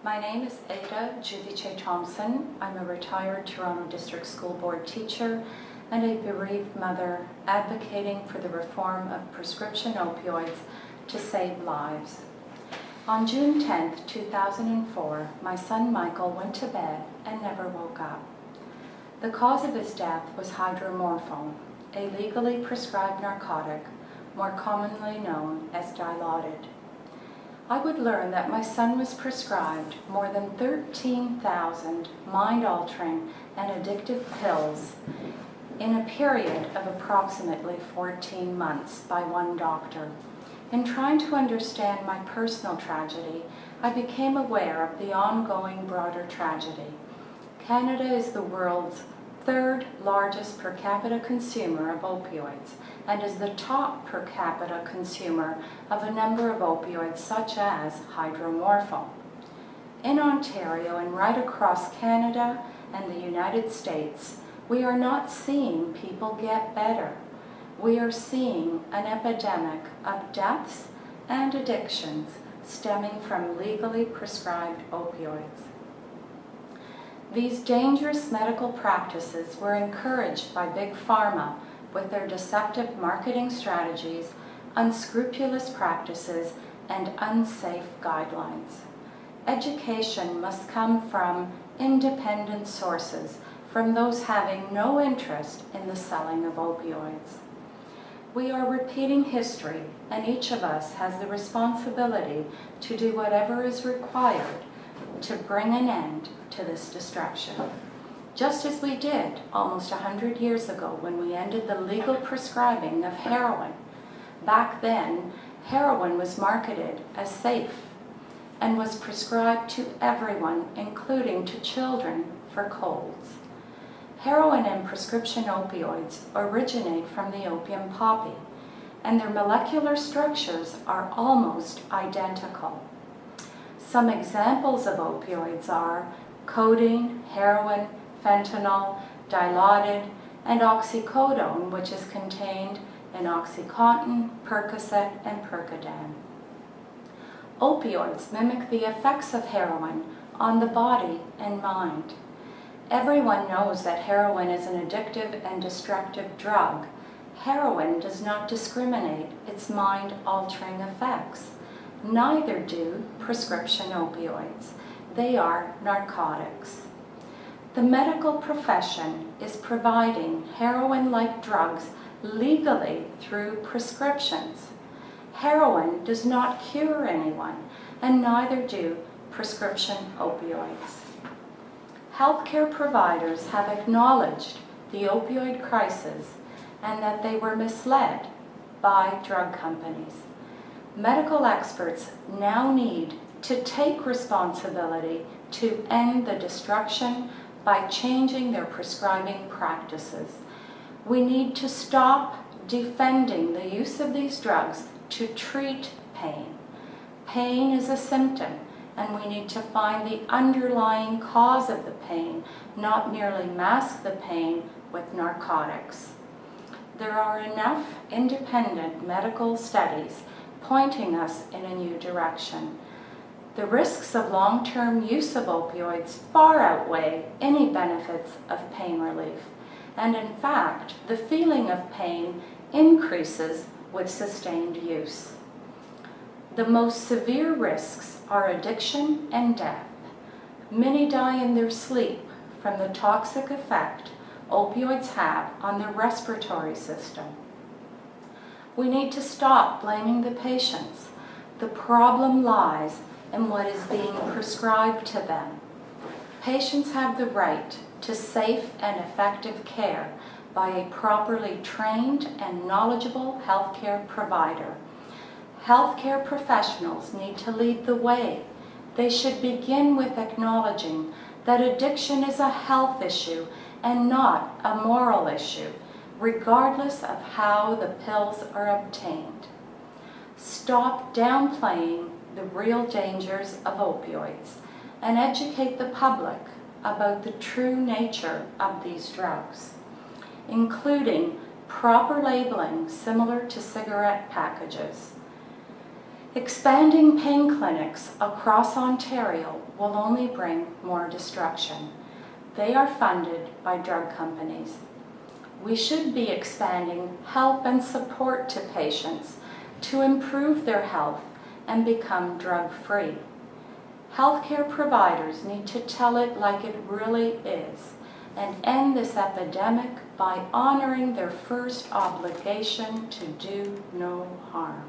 My name is Ada Guidice-Tompson. I'm a retired Toronto District School Board teacher and a bereaved mother advocating for the reform of prescription opioids to save lives. On June 10, 2004, my son Michael went to bed and never woke up. The cause of his death was hydromorphone, a legally prescribed narcotic, more commonly known as Dilaudid. I would learn that my son was prescribed more than 13,000 mind-altering and addictive pills in a period of approximately 14 months by one doctor. In trying to understand my personal tragedy, I became aware of the ongoing broader tragedy. Canada is the world's third largest per capita consumer of opioids and is the top per capita consumer of a number of opioids such as hydromorphone. In Ontario and right across Canada and the United States, we are not seeing people get better. We are seeing an epidemic of deaths and addictions stemming from legally prescribed opioids. These dangerous medical practices were encouraged by Big Pharma with their deceptive marketing strategies, unscrupulous practices, and unsafe guidelines. Education must come from independent sources, from those having no interest in the selling of opioids. We are repeating history, and each of us has the responsibility to do whatever is required to bring an end to this destruction. Just as we did almost 100 years ago when we ended the legal prescribing of heroin. Back then, heroin was marketed as safe and was prescribed to everyone, including to children, for colds. Heroin and prescription opioids originate from the opium poppy, and their molecular structures are almost identical. Some examples of opioids are codeine, heroin, fentanyl, Dilaudid, and oxycodone, which is contained in OxyContin, Percocet, and Percodan. Opioids mimic the effects of heroin on the body and mind. Everyone knows that heroin is an addictive and destructive drug. Heroin does not discriminate its mind-altering effects. Neither do prescription opioids. They are narcotics. The medical profession is providing heroin-like drugs legally through prescriptions. Heroin does not cure anyone, and neither do prescription opioids. Healthcare providers have acknowledged the opioid crisis and that they were misled by drug companies. Medical experts now need to take responsibility to end the destruction by changing their prescribing practices. We need to stop defending the use of these drugs to treat pain. Pain is a symptom, and we need to find the underlying cause of the pain, not merely mask the pain with narcotics. There are enough independent medical studies pointing us in a new direction. The risks of long-term use of opioids far outweigh any benefits of pain relief, and in fact, the feeling of pain increases with sustained use. The most severe risks are addiction and death. Many die in their sleep from the toxic effect opioids have on the respiratory system. We need to stop blaming the patients. The problem lies in what is being prescribed to them. Patients have the right to safe and effective care by a properly trained and knowledgeable healthcare provider. Healthcare professionals need to lead the way. They should begin with acknowledging that addiction is a health issue and not a moral issue, regardless of how the pills are obtained. Stop downplaying the real dangers of opioids and educate the public about the true nature of these drugs, including proper labeling similar to cigarette packages. Expanding pain clinics across Ontario will only bring more destruction. They are funded by drug companies. We should be expanding help and support to patients to improve their health and become drug-free. Healthcare providers need to tell it like it really is and end this epidemic by honoring their first obligation to do no harm.